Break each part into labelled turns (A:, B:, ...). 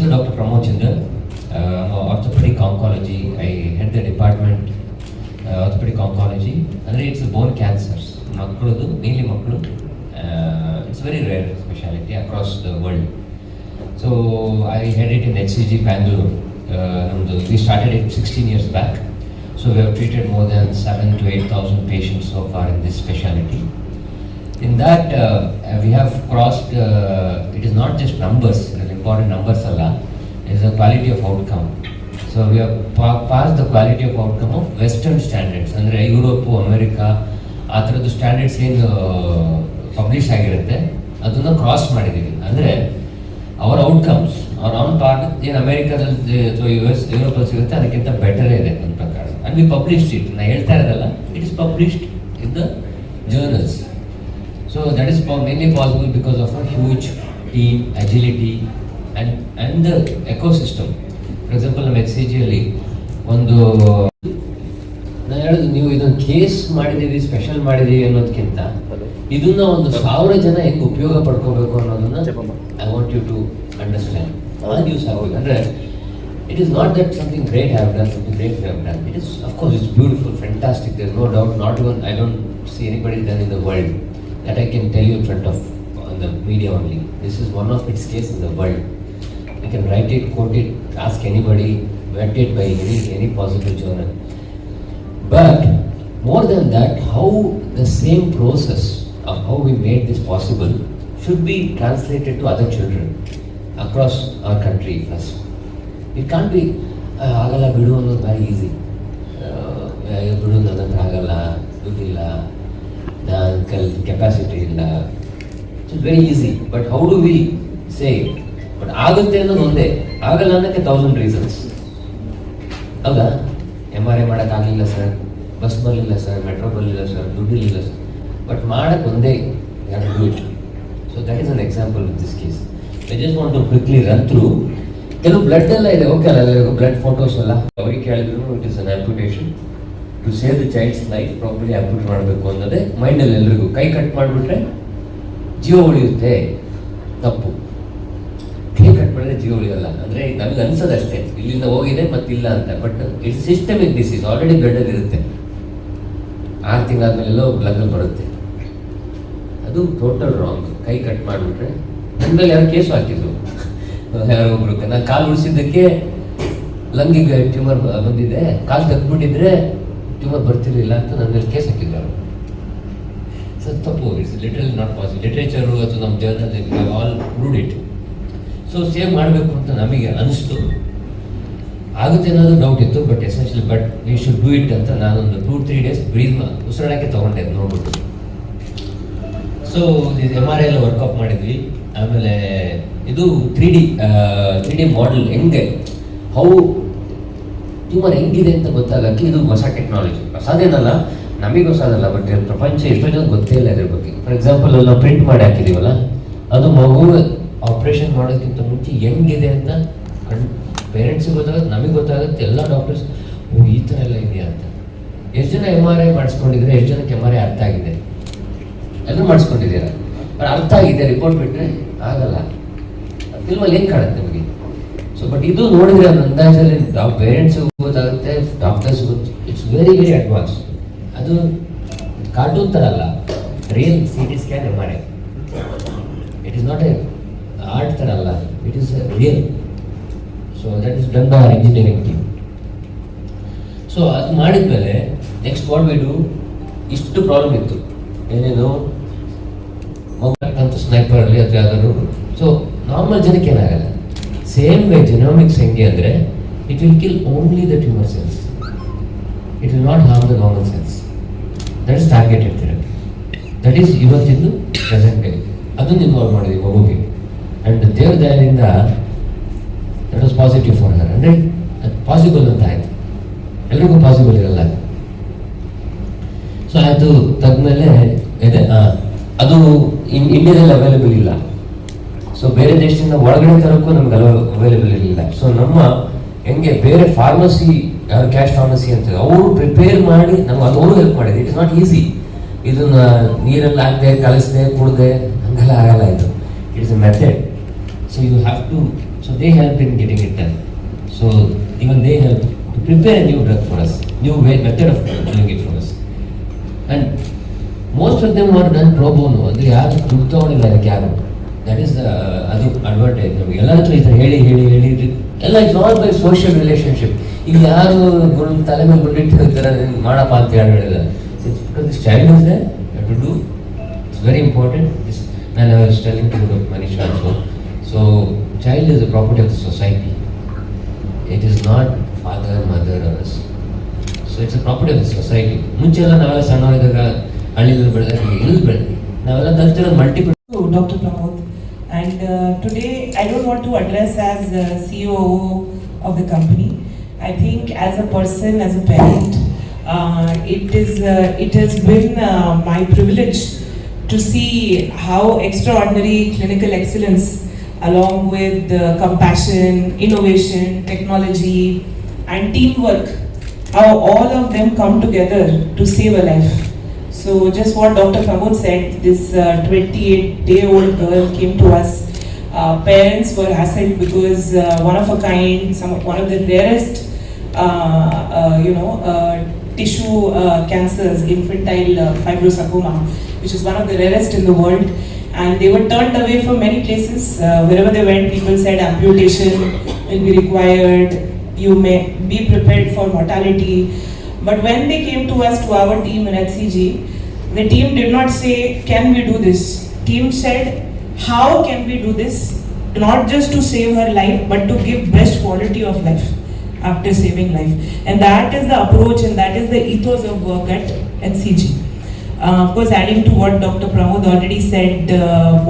A: ಹೆಸರು doctor Pramod Chandra. Orthopaedic oncology. I head the department orthopaedic oncology. ಅಂದರೆ it's bone cancers, ಮಕ್ಕಳದು, mainly ಮಕ್ಕಳು. It's very rare speciality across the world. So I head it in HCG Bangalore. We started it 16 years back. So we have treated more than 7,000 to 8,000 patients so far in this specialty. In that, we have crossed, it is not just numbers, important numbers alla, it is the quality of outcome. So we have passed the quality of outcome of Western standards, ಅಂದರೆ Europe, America ಆ ಥರದ್ದು standards ಏನು publish ಆಗಿರುತ್ತೆ ಅದನ್ನು cross ಮಾಡಿದ್ದೀವಿ. ಅಂದರೆ ಅವರ outcomes, ಅವ್ರ ಆನ್ ಪಾರ್ಟ್ ಏನು ಅಮೆರಿಕಾದಲ್ಲಿ ಅಥವಾ ಯುರೋಪಲ್ಲಿ ಸಿಗುತ್ತೆ ಅದಕ್ಕಿಂತ ಬೆಟರೇ ಇದೆ ನನ್ನ ಪ್ರಕಾರ. And we published it. ನಾನು ಹೇಳ್ತಾ ಇರೋದಲ್ಲ, it is published in the journals. So that is mainly possible because of a huge team, agility and the ecosystem. For example, ನಮ್ಮ HCG ಅಲ್ಲಿ ಒಂದು ನಾನು ಹೇಳೋದು, ನೀವು ಇದೊಂದು ಕೇಸ್ ಮಾಡಿದ್ದೀವಿ, ಸ್ಪೆಷಲ್ ಮಾಡಿದ್ದೀವಿ ಅನ್ನೋದಕ್ಕಿಂತ ಇದನ್ನ ಒಂದು 1000 ಜನ ಹೆಂಗೆ ಉಪಯೋಗ ಪಡ್ಕೋಬೇಕು ಅನ್ನೋದನ್ನ I want you to understand. ಭಾಳ ಯೂಸ್ ಆಗೋದು. ಅಂದರೆ it is not that something great I have done, something great we have done. It is, of course, it's beautiful, fantastic. There is no doubt. Not even, I don't see anybody done in the world that I can tell you in front of the media only. This is one of its case in the world. You can write it, quote it, ask anybody, vet it by any possible journal. But more than that, how the same process of how we made this possible should be translated to other children across our country first. It can't be ಆಗಲ್ಲ ಬಿಡು ಅನ್ನೋದು very easy. ಬಿಡು ನನ್ನ ಹತ್ರ ಆಗಲ್ಲ, ದುಡ್ಡಿಲ್ಲ, capacity ಇಲ್ಲ. It's very easy. But how do we say it? But ಆಗುತ್ತೆ ಅನ್ನೋದು ಒಂದೇ, ಆಗಲ್ಲ ಅನ್ನೋಕ್ಕೆ 1000 ರೀಸನ್ಸ್. ಹೌದಾ? MRI ಮಾಡೋಕ್ಕಾಗಲಿಲ್ಲ ಸರ್, ಬಸ್ ಬರಲಿಲ್ಲ ಸರ್, ಮೆಟ್ರೋ ಬರಲಿಲ್ಲ ಸರ್, ದುಡ್ಡಿಲ್ಲ ಸರ್. ಬಟ್ ಮಾಡೋಕ್ಕೆ ಒಂದೇ, you have to do it. So that is an example with this case. I just want to quickly run through. ಕೆಲವು ಬ್ಲಡ್ ಎಲ್ಲ ಇದೆ, ಓಕೆ ಅಲ್ಲ, ಬ್ಲಡ್ ಫೋಟೋಸ್ ಎಲ್ಲ ಅವ್ರಿಗೆ ಕೇಳಿದ್ರು. It is an amputation. To save the child's life properly amputate ಮಾಡಬೇಕು ಅನ್ನೋದೇ ಮೈಂಡಲ್ಲಿ ಎಲ್ರಿಗೂ. ಕೈ ಕಟ್ ಮಾಡಿಬಿಟ್ರೆ ಜೀವ ಉಳಿಯುತ್ತೆ, ತಪ್ಪು. ಕೈ ಕಟ್ ಮಾಡಿದ್ರೆ ಜೀವ ಉಳಿಯಲ್ಲ. ಅಂದರೆ ನಮಗೆ ಅನ್ಸೋದಷ್ಟೇ, ಇಲ್ಲಿಂದ ಹೋಗಿದೆ ಮತ್ತಿಲ್ಲ ಅಂತ. But it's systemic disease, already ಬ್ಲಡ್ಡಲ್ಲಿ ಇರುತ್ತೆ. 6 ತಿಂಗಳಾದ್ಮೇಲೆ ಎಲ್ಲೋ ಬ್ಲಡ್ಡಲ್ಲಿ ಬರುತ್ತೆ. ಅದು ಟೋಟಲ್ ರಾಂಗ್. ಕೈ ಕಟ್ ಮಾಡಿಬಿಟ್ರೆ, ನನ್ನ ಮೇಲೆ ಯಾರು ಕೇಸು ಹಾಕಿದ್ರು, ಯಾರೊಬ್ರು. ನಾನು ಕಾಲು ಉಳಿಸಿದ್ದಕ್ಕೆ ಲಂಗಿಗೆ ಟ್ಯೂಮರ್ ಬಂದಿದೆ, ಕಾಲು ತೆಗೆದ್ಬಿಟ್ಟಿದ್ರೆ ಟ್ಯೂಮರ್ ಬರ್ತಿರ್ಲಿಲ್ಲ ಅಂತ ನನ್ನ ಮೇಲೆ ಕೇಸ್ ಹಾಕಿದ್ರು. ಸೊ ತಪ್ಪು. It's literally not possible. Literature ಅಥವಾ ನಮ್ಮ journal all proved it. So save ಮಾಡಬೇಕು ಅಂತ ನಮಗೆ ಅನಿಸ್ತು. ಆಗುತ್ತೆ ಅನ್ನೋದು ಡೌಟ್ ಇತ್ತು, but essentially but we should do it ಅಂತ ನಾನೊಂದು 2-3 ಡೇಸ್ ಉಸಿರಾಡೋಕ್ಕೆ ತೊಗೊಂಡೆ ನೋಡ್ಬಿಟ್ಟು. ಸೊ MRI ಎಲ್ಲ ವರ್ಕೌಟ್ ಮಾಡಿದ್ವಿ. ಆಮೇಲೆ ಇದು 3D ಮಾಡೆಲ್ ಹೆಂಗೆ, ಹೌ ಟ್ಯೂಮರ್ ಹೆಂಗಿದೆ ಅಂತ ಗೊತ್ತಾಗಕ್ಕೆ ಇದು ಹೊಸ ಟೆಕ್ನಾಲಜಿ. ಹೊಸದೇನಲ್ಲ, ನಮಗೆ ಹೊಸದಲ್ಲ, ಬಟ್ ಪ್ರಪಂಚ ಎಷ್ಟೋ ಜನ ಗೊತ್ತೇ ಇಲ್ಲ ಇದ್ರ ಬಗ್ಗೆ. ಫಾರ್ ಎಕ್ಸಾಂಪಲ್ ನಾವು ಪ್ರಿಂಟ್ ಮಾಡಿ ಹಾಕಿದೀವಲ್ಲ, ಅದು ಮಗು ಆಪ್ರೇಷನ್ ಮಾಡೋದಕ್ಕಿಂತ ಮುಂಚೆ ಹೆಂಗಿದೆ ಅಂತ ಪೇರೆಂಟ್ಸಿಗೆ ಗೊತ್ತಾಗುತ್ತೆ, ನಮಗೆ ಗೊತ್ತಾಗುತ್ತೆ, ಎಲ್ಲ ಡಾಕ್ಟರ್ಸ್ ಓ ಈ ಥರ ಎಲ್ಲ ಇದೆಯಾ ಅಂತ. ಎಷ್ಟು ಜನ MRI ಮಾಡಿಸ್ಕೊಂಡಿದ್ರೆ, ಎಷ್ಟು ಜನಕ್ಕೆ MRI ಅರ್ಥ ಆಗಿದೆ? ಎಲ್ಲರೂ ಮಾಡಿಸ್ಕೊಂಡಿದ್ದೀರ, ಬಟ್ ಅರ್ಥ ಆಗಿದೆ, ರಿಪೋರ್ಟ್ ಬಿಟ್ಟರೆ ಆಗಲ್ಲ. ಫಿಲ್ಮಲ್ಲಿ ಹೆಂಗೆ ಕಾಣುತ್ತೆ ನಮಗೆ. ಸೊ ಬಟ್ ಇದು ನೋಡಿದ್ರೆ ಒಂದು ಅಂದಾಜಲ್ಲಿ ಪೇರೆಂಟ್ಸ್ಗೂ ಗೊತ್ತಾಗುತ್ತೆ, ಡಾಕ್ಟರ್ಸ್ ಗೊತ್ತು. It's very very advance. ಅದು ಕಾರ್ಟೂನ್ ಥರ ಅಲ್ಲ, real CT scan MRI. It is not A art ಥರ ಅಲ್ಲ, it is real. So that is done by our engineering team. So ಅದು ಮಾಡಿದ್ಮೇಲೆ ನೆಕ್ಸ್ಟ್ ವಾಟ್ ವಿ ಡೂ, ಇಷ್ಟು problem ಇತ್ತು. ಏನೇನು ಅಂತ ಸ್ನೈಪರಲ್ಲಿ ಅಥವಾ ಯಾವ್ದಾದ್ರು. ಸೊ ನಾರ್ಮಲ್ ಜನಕ್ಕೆ ಏನಾಗಲ್ಲ. ಸೇಮ್ ವೇ ಜೆನೋಮಿಕ್ಸ್ ಹೆಂಗೆ ಅಂದರೆ it will kill only the tumour cells, it will not harm the normal cells. That is targeted therapy. That is ಇವತ್ತಿದ್ದು ಪ್ರೆಸೆಂಟ್ ಡೇ. ಅದನ್ನು ಇನ್ವಾಲ್ವ್ ಮಾಡಿದ್ವಿ ಮಗುಗೆ. ಆ್ಯಂಡ್ ದೇವ್ರ ದಯದಿಂದ that was positive for her. ಅಂದರೆ ಅದು ಪಾಸಿಬಲ್ ಅಂತ ಆಯಿತು. ಎಲ್ರಿಗೂ ಪಾಸಿಬಲ್ ಇರಲ್ಲ. ಸೊ ಅದು ತಗ್ಮೇಲೆ ಇದೆ. ಅದು ಇಂಡಿಯಾದಲ್ಲಿ ಅವೈಲೇಬಲ್ ಇಲ್ಲ. ಸೊ ಬೇರೆ ದೇಶದಿಂದ ಒಳಗಡೆ ತರೋಕ್ಕೂ ನಮ್ಗೆ ಅವೈಲೇಬಲ್ ಇರಲಿಲ್ಲ. ಸೊ ನಮ್ಮ ಹೆಂಗೆ ಬೇರೆ ಫಾರ್ಮಸಿ, ಯಾರು ಕ್ಯಾಶ್ ಫಾರ್ಮಸಿ ಅಂತ ಅವರು ಪ್ರಿಪೇರ್ ಮಾಡಿ ನಮ್ಗೆ ಅದು ಅವರು ಹೆಲ್ಪ್ ಮಾಡಿದ್ರು. It is not easy. ಇದನ್ನ ನೀರಲ್ಲಿ ಹಾಕದೆ, ಕಲಿಸದೆ, ಕುಡ್ದೆ ಹಂಗೆಲ್ಲ ಆಗಲ್ಲ. ಇದು it is a method. So you have to So they help in getting it done. So even they help to prepare a new drug for us, new method of doing it for us. And most of them are done pro bono. ಅಂದರೆ ಯಾರು ದುಡ್ಡು ತಗೊಂಡಿಲ್ಲ ಅದಕ್ಕೆ ಯಾರು. That is ಅದು advantage ನಮಗೆ. ಎಲ್ಲರ ಹತ್ರ ಈ ಥರ ಹೇಳಿ ಎಲ್ಲ it's all by social relationship. ಈಗ ಯಾರು ತಲೆ ಮೇಲೆ ಗುಂಡಿಟ್ಟಿರ್ತಾರೆ ಮಾಡಪ್ಪ ಅಂತ ಹೇಳಿದ್ದಾರೆ. Because this child is there, you have to do. It's very important. And I was telling to Manisha also. So child is a property of the society. It is not father, mother or us. So it's a property of the society. ಮುಂಚೆಲ್ಲ ನಾವೆಲ್ಲ ಸಣ್ಣವರಿದ್ದಾಗ ಹಳ್ಳಿಯಲ್ಲಿ ಬೆಳೆದಾಗ ಇಲ್ಲಿ ಬೆಳೆದ್ವಿ. ನಾವೆಲ್ಲ cultural multiple.
B: Dr. Pramod, and today I don't want to address as CEO of the company. I think as a person, as a parent, it has been my privilege to see how extraordinary clinical excellence, along with compassion, innovation, technology, and teamwork, how all of them come together to save a life. So just what Dr. Pramod said, this 28-day-old girl came to us. Parents were hassled because one of a kind, one of the rarest, tissue cancers, infantile fibrosarcoma, which is one of the rarest in the world. And they were turned away from many places. Wherever they went, people said amputation will be required, you may be prepared for mortality. But when they came to us, to our team in HCG, the team did not say, can we do this? Team said, how can we do this? Not just to save her life, but to give best quality of life after saving life. And that is the approach and that is the ethos of work at HCG. Of course, adding to what Dr. Pramod already said,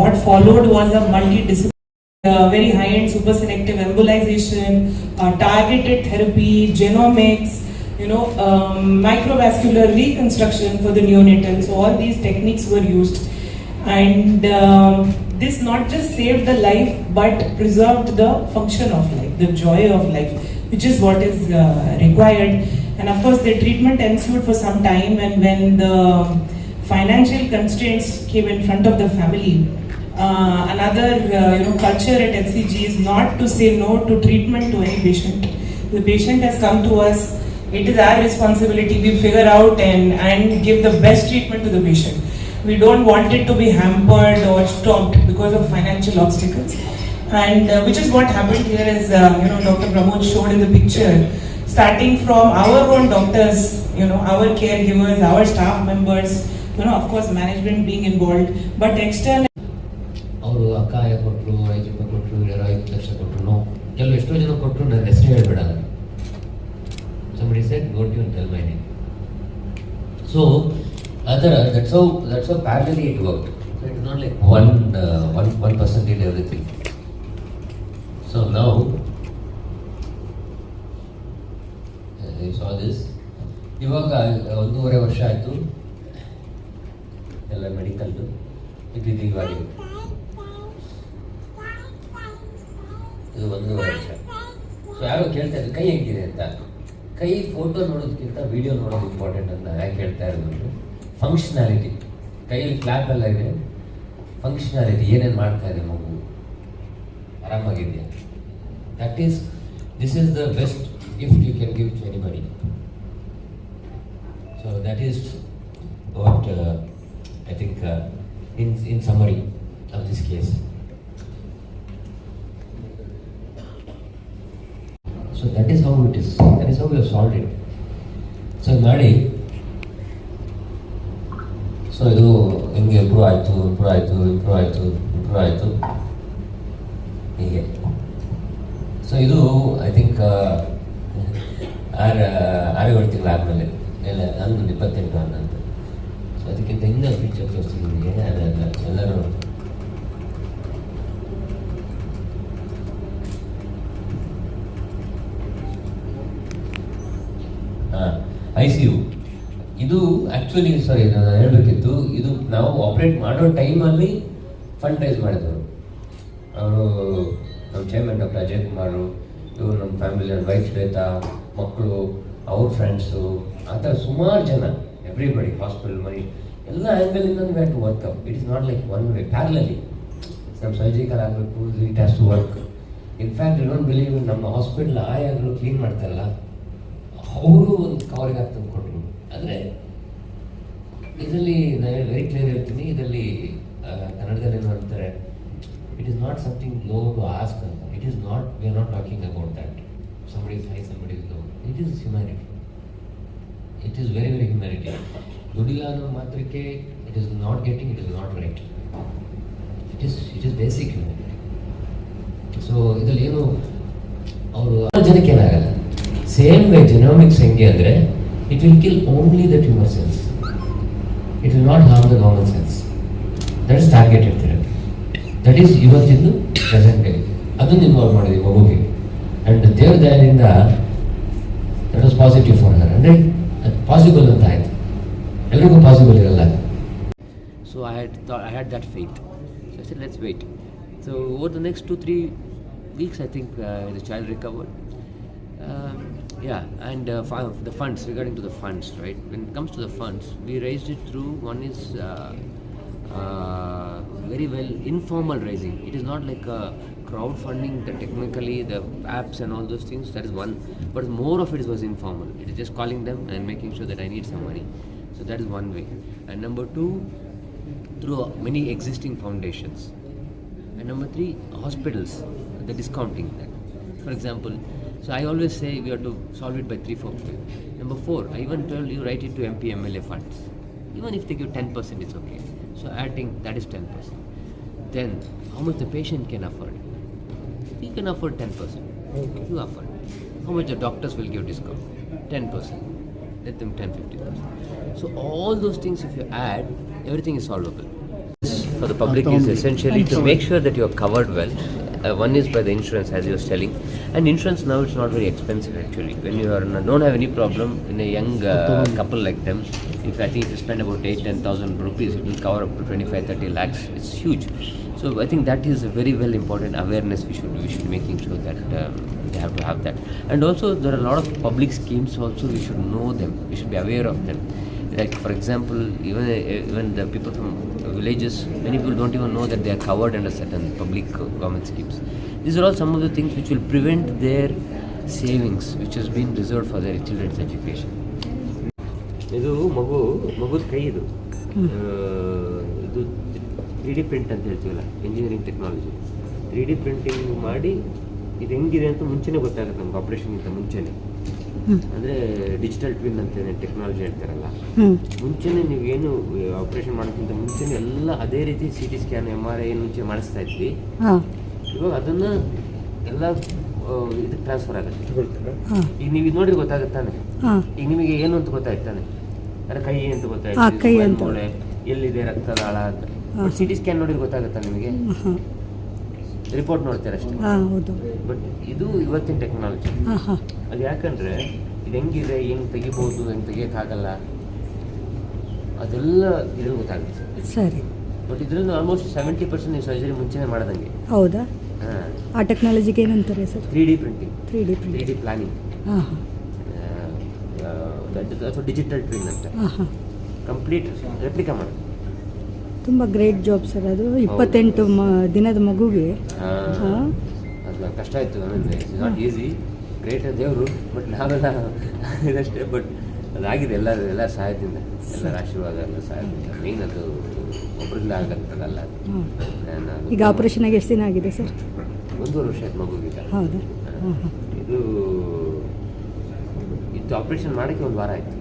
B: what followed was a multidisciplinary, very high-end super selective embolization, targeted therapy, genomics, microvascular reconstruction for the neonatal. So all these techniques were used, and this not just saved the life but preserved the function of life, the joy of life, which is what is required. And of course the treatment ensued for some time, and when the financial constraints came in front of the family, another culture at HCG is not to say no to treatment to any patient. The patient has come to us. It is our responsibility. We figure out and give the best treatment to the patient. We don't want it to be hampered or stopped because of financial obstacles. And which is what happened here, as Dr. Pramod showed in the picture. Starting from our own doctors, our caregivers, our staff members, of course management being involved, but external.
A: ಅವರು ಅಕ್ಕ ಕೊಟ್ಟರು, 5 ರೂಪಾಯಿ ಕೊಟ್ಟರು, 5 ಲಕ್ಷ ಕೊಟ್ಟರು, ಕೆಲವು ಎಷ್ಟೋ ಜನ ಕೊಟ್ಟರು, ನಾನು ಹೆಸರು ಹೇಳ್ಬಿಡಲ್ಲ. Somebody said, go to and tell my name. So, that's how parallelly it worked. So it's not like one person did everything. So now, you saw this. ಇವಾಗ 1.5 ವರ್ಷ ಆಯಿತು, ಎಲ್ಲ ಮೆಡಿಕಲ್ದು ಇದ್ದಿದ್ದು ಇವಾಗ ಇದು 1.5 ವರ್ಷ. ಸೊ ಯಾರೋ ಕೇಳ್ತಾ ಇದ್ರು ಕೈ ಹೆಂಗಿದೆ ಅಂತ. ಕೈ ಫೋಟೋ ನೋಡೋದಕ್ಕಿಂತ ವಿಡಿಯೋ ನೋಡೋದು ಇಂಪಾರ್ಟೆಂಟ್ ಅಂತ ಯಾಕೆ ಹೇಳ್ತಾ ಇರೋದು, ಫಂಕ್ಷನಾಲಿಟಿ. ಕೈಯಲ್ಲಿ ಫ್ಲಾಪ್ ಎಲ್ಲ ಇದೆ, ಫಂಕ್ಷನಾಲಿಟಿ, ಏನೇನು ಮಾಡ್ತಾ ಇದೆ ಮಗು, ಆರಾಮಾಗಿದೆಯಾ. This is the best gift you can give to anybody. So that is what I think in summary of this case. So that is how it is. That is how we have solved it. So ಮಾಡಿ, so ಇದು ಹಿಂಗೆ improve ಆಯಿತು ಹೀಗೆ. So ಇದು I think 6 ತಿಂಗಳು ಆದಮೇಲೆ ಎಲ್ಲ ನಾನು 28 ಅಂತ. ಸೊ ಅದಕ್ಕಿಂತ ಹಿಂದೆ ಪಿಕ್ಚರ್ ತೋರಿಸ್ತಿದ್ದೀನಿ ಎಲ್ಲರೂ. ICU ಇದು ಆ್ಯಕ್ಚುಲಿ ನಾನು ಹೇಳಬೇಕಿತ್ತು, ಇದು ನಾವು ಆಪ್ರೇಟ್ ಮಾಡೋ ಟೈಮಲ್ಲಿ ಫಂಡ್ ರೈಸ್ ಮಾಡಿದವರು. ಅವರು ನಮ್ಮ ಚೇರ್ಮನ್ ಡಾಕ್ಟರ್ ಅಜಯ್ ಕುಮಾರು, ಇವರು ನಮ್ಮ ಫ್ಯಾಮಿಲಿ, ನನ್ನ ವೈಫ್ ಶ್ವೇತಾ, ಮಕ್ಕಳು, ಅವ್ರ ಫ್ರೆಂಡ್ಸು, ಆ ಥರ ಸುಮಾರು ಜನ, ಎವ್ರಿಬಡಿ, ಹಾಸ್ಪಿಟಲ್ ಮನಿ, ಎಲ್ಲ ಆ್ಯಂಗಲಿಂದ we have to work up. It is not like one way, parallelly. ನಮ್ಮ ಸರ್ಜಿಕಲ್ ಆಗಬೇಕು, it has to work. In fact you don't believe, ನಮ್ಮ ಹಾಸ್ಪಿಟಲ್ ಆಯಾಗಳು ಕ್ಲೀನ್ ಮಾಡ್ತಾರಲ್ಲ, ಅವರು ಒಂದು ಕವರ್ಗೆ ಹಾಕಿ ತಂದು ಕೊಟ್ಟರು. ಅಂದರೆ ಇದರಲ್ಲಿ ನಾನು ವೆರಿ ಕ್ಲಿಯರ್ ಹೇಳ್ತೀನಿ, ಇದರಲ್ಲಿ ಕನ್ನಡದಲ್ಲಿ ಏನು ಅಂತಾರೆ, it is not something low to ask ಅಂತ. It is not, we are not talking about that somebody is high, somebody is low. It is humanity. It is very, very humanity. ದುಡಿಲ್ಲ ಅನ್ನೋ ಮಾತ್ರಕ್ಕೆ it is not getting, it is not right. It is basic humanity. So ಇದರಲ್ಲಿ ಏನು ಅವರು ಜನಕ್ಕೆ ಏನಾಗಲ್ಲ. Same way genomics ಹೆಂಗೆ ಅಂದರೆ it will kill only the tumour cells, it will not harm the normal cells. That is targeted therapy. That is ಇವತ್ತಿಂದು present day. ಅದನ್ನು involve ಮಾಡಿದ್ವಿ ಮಗುಗೆ. ಆ್ಯಂಡ್ ದೇವ್ರ ದಯದಿಂದ that was positive for her. ಅಂದರೆ ಅದು ಪಾಸಿಬಲ್ ಅಂತ ಆಯಿತು. ಎಲ್ರಿಗೂ ಪಾಸಿಬಲ್ ಇರಲ್ಲ. So I had that faith. So I said let's wait. So over the next 2-3 weeks, I think the child recovered. And the funds, regarding to the funds, right? When it comes to the funds, we raised it through, one is very well informal raising. It is not like a crowdfunding, technically the apps and all those things, that is one. But more of it was informal. It is just calling them and making sure that I need some money. So that is one way. And number two, through many existing foundations. And number three, hospitals, the discounting that. For example, so I always say we have to solve it by 3-4 ways. Number 4, I even tell you write it to MP MLA funds. Even if they give 10%, it's okay. So adding, that is 10%. Then how much the patient can afford? You can afford 10%. Okay. You afford. How much the doctors will give discount? 10%. Let them 10-15%. So all those things, if you add, everything is solvable. For the public is essentially to make sure that you are covered well. One is by the insurance, as you were telling, and insurance now it's not very expensive actually. When you are don't have any problem in a young couple like them, I think if you spend about 8-10,000 rupees, it will cover up to 25-30 lakhs. It's huge. So I think that is a very well important awareness we should making sure that they have to have that. And also there are a lot of public schemes also, we should know them, we should be aware of them. Like for example, even the people from villages, many people don't even know that they are covered under certain public government schemes. These are all some of the things which will prevent their savings, which has been reserved for their children's education. ಇದು ಮಗುದ ಕೈ ಇದು 3D print ಅಂತ ಹೇಳ್ತೀವಲ್ಲ, engineering technology. 3D printing ಮಾಡಿ ಇದು ಹೆಂಗಿದೆ ಅಂತ ಮುಂಚೆನೇ ಗೊತ್ತಾಗುತ್ತೆ ನಮ್ಗೆ, ಆಪ್ರೇಷನ್ಗಿಂತ ಮುಂಚೆನೇ. ಅಂದರೆ ಡಿಜಿಟಲ್ ಟ್ವಿನ್ ಅಂತ ಟೆಕ್ನಾಲಜಿ ಹೇಳ್ತಾರಲ್ಲ, ಮುಂಚೆನೇ ನೀವೇನು ಆಪ್ರೇಷನ್ ಮಾಡೋಕ್ಕಿಂತ ಮುಂಚೆನೇ ಎಲ್ಲ ಅದೇ ರೀತಿ CT ಸ್ಕ್ಯಾನ್ MRI ಮುಂಚೆ ಮಾಡಿಸ್ತಾ ಇದ್ವಿ. ಇವಾಗ ಅದನ್ನು ಎಲ್ಲ ಇದಕ್ಕೆ ಟ್ರಾನ್ಸ್ಫರ್ ಆಗುತ್ತೆ. ಈಗ ನೀವು ಇದು ನೋಡಿದ್ರೆ ಗೊತ್ತಾಗುತ್ತಾನೆ, ಈಗ ನಿಮಗೆ ಏನು ಅಂತ ಗೊತ್ತಾಯ್ತಾನೆ, ಅಂದರೆ ಕೈ ಅಂತ ಗೊತ್ತಾಯ್ತು, ಮೂಳೆ ಎಲ್ಲಿದೆ, ರಕ್ತನಾಳ ಅಂತ. CT ಸ್ಕ್ಯಾನ್ ನೋಡಿದ್ರೆ ಗೊತ್ತಾಗುತ್ತಾ ನಿಮಗೆ? ರಿಪೋರ್ಟ್ ನೋಡ್ತಾರೆ ಅಷ್ಟೇ. ಬಟ್ ಇದು ಇವತ್ತಿನ ಟೆಕ್ನಾಲಜಿ. ಅದು ಯಾಕಂದರೆ ಇದು ಹೆಂಗಿದೆ, ಹೆಂಗೆ ತೆಗಿಬೋದು, ಹೆಂಗೆ ತೆಗಿಯೋಕ್ಕಾಗಲ್ಲ, ಅದೆಲ್ಲ ಇದ್ರಲ್ಲಿ ಗೊತ್ತಾಗುತ್ತೆ. ಸರಿ. ಬಟ್ ಇದರಲ್ಲಿ ಆಲ್ಮೋಸ್ಟ್ 70% ನೀವು ಸರ್ಜರಿ ಮುಂಚೆನೇ ಮಾಡ್ದಂಗೆ. ಹೌದಾ? ಹಾಂ. ಆ ಟೆಕ್ನಾಲಜಿಗೆ ಏನಂತಾರೆ sir? 3D printing, 3D planning, ಅಥವಾ ಡಿಜಿಟಲ್ ಟ್ವಿನ್ ಅಂತ ಕಂಪ್ಲೀಟ್ ರೆಪ್ಲಿಕಾ ಮಾಡೋದು. ತುಂಬ ಗ್ರೇಟ್ ಜಾಬ್ ಸರ್ ಅದು. 28 ದಿನದ ಮಗುಗೆ ಅದು ಕಷ್ಟ ಆಯಿತು. ಅಂದರೆ ಇಟ್ಸ್ ನಾಟ್ ಈಸಿ. ಗ್ರೇಟ್ ದೇವರು, ಬಟ್ ನಾವೆಲ್ಲ ಇದಷ್ಟೇ. ಬಟ್ ಅದಾಗಿದೆ ಎಲ್ಲರ ಸಹಾಯದಿಂದ, ಎಲ್ಲರ ಆಶೀರ್ವಾದ, ಎಲ್ಲ ಸಹಾಯದಿಂದ. ಮೇನ್ ಅದು ಒಬ್ಬರಿಂದ ಆಗತ್ತದಲ್ಲ. ಈಗ ಆಪರೇಷನ್ ಆಗಿ ಎಷ್ಟು ದಿನ ಆಗಿದೆ ಸರ್? 1.5 ವರ್ಷ ಆಯ್ತು ಮಗುಗೀಗ. ಹೌದಾ? ಇದು ಆಪರೇಷನ್ ಮಾಡೋಕ್ಕೆ 1 ವಾರ ಆಯಿತು.